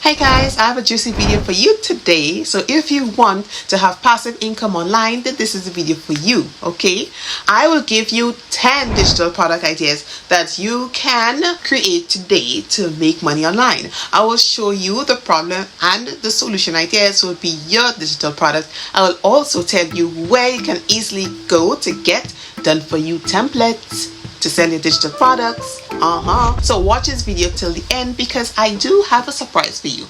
Hey guys, I have a juicy video for you today. So if you want to have passive income online, then this is the video for you, okay? I will give you 10 digital product ideas that you can create today to make money online. I will show you the problem and the solution ideas will be your digital product. I will also tell you where you can easily go to get done for you templates to sell your digital products. So watch this video till the end because I do have a surprise for you.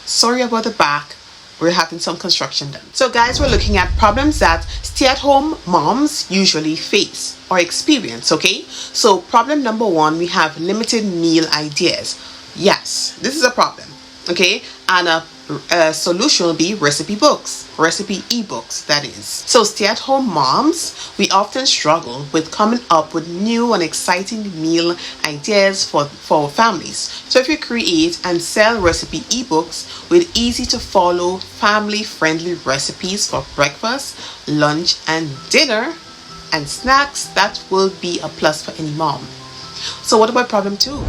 Sorry about the back, we're having some construction done. So guys, we're looking at problems that stay-at-home moms usually face or experience, okay? So problem number one, we have limited meal ideas. Yes, this is a problem, okay? And a solution will be recipe ebooks, that is. So stay-at-home moms, we often struggle with coming up with new and exciting meal ideas for our families. So if you create and sell recipe ebooks with easy to follow family-friendly recipes for breakfast, lunch and dinner and snacks, that will be a plus for any mom. So what about problem two?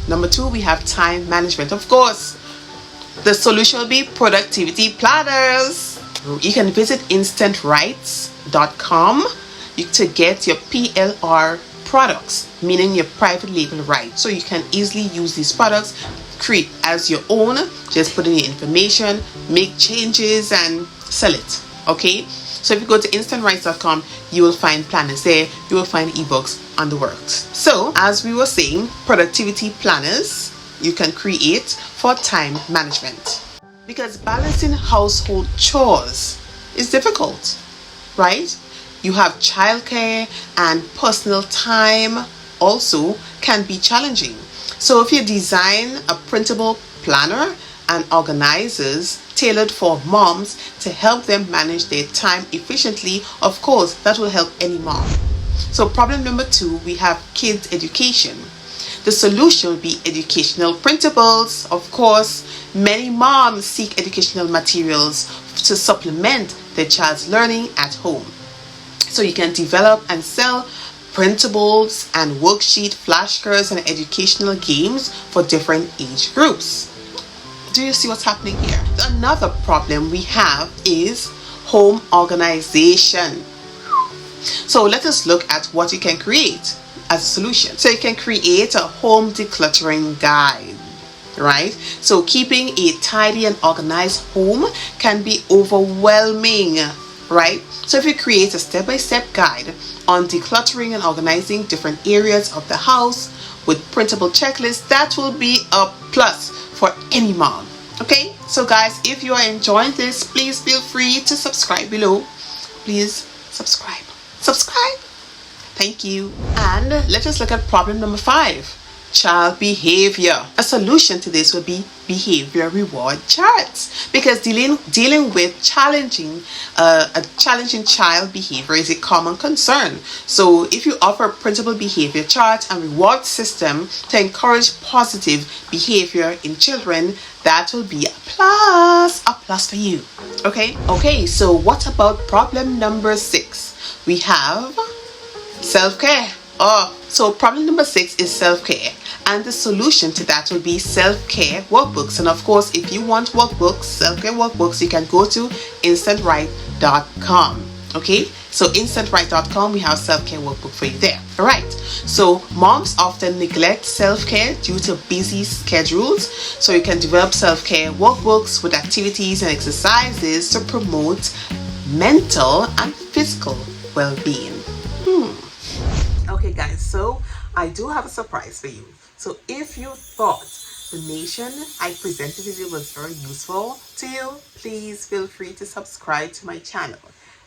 Number two, we have time management. Of course, the solution will be productivity planners. You can visit instantwrites.com to get your PLR products, meaning your private label rights. So you can easily use these products, create as your own, just put in your information, make changes and sell it, okay? So if you go to instantwrites.com, you will find planners there, you will find ebooks on the works. So as we were saying, productivity planners you can create for time management because balancing household chores is difficult, right? You have childcare and personal time also can be challenging. So if you design a printable planner and organizers tailored for moms to help them manage their time efficiently, of course that will help any mom. So problem number two, we have kids education. The solution will be educational printables. Of course, many moms seek educational materials to supplement their child's learning at home. So you can develop and sell printables and worksheet flashcards and educational games for different age groups. Do you see what's happening here? Another problem we have is home organization. So let us look at what you can create as a solution. So you can create a home decluttering guide, right? So keeping a tidy and organized home can be overwhelming, right? So if you create a step-by-step guide on decluttering and organizing different areas of the house with printable checklists, that will be a plus for any mom, okay? So guys, if you are enjoying this, please feel free to subscribe below. Please subscribe. Thank you. And let us look at problem number 5, child behavior. A solution to this would be behavior reward charts because dealing with challenging child behavior is a common concern. So if you offer a printable behavior chart and reward system to encourage positive behavior in children, that will be a plus for you. Okay, so what about problem number 6? We have self-care. So problem number 6 is self-care, and the solution to that will be self-care workbooks. And of course, if you want workbooks, self-care workbooks, you can go to instantwrite.com. Okay, so instantwrite.com, we have self-care workbook for you there. All right, so moms often neglect self-care due to busy schedules, so you can develop self-care workbooks with activities and exercises to promote mental and physical well-being. Okay guys, so I do have a surprise for you. So if you thought the information I presented today was very useful to you, please feel free to subscribe to my channel.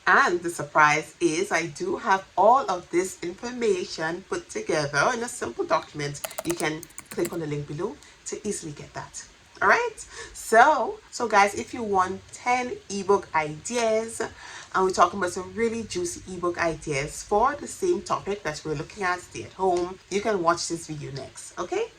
And the surprise is I do have all of this information put together in a simple document. You can click on the link below to easily get that. All right, so guys, if you want 10 ebook ideas, and we're talking about some really juicy ebook ideas for the same topic that we're looking at, stay at home, you can watch this video next. Okay,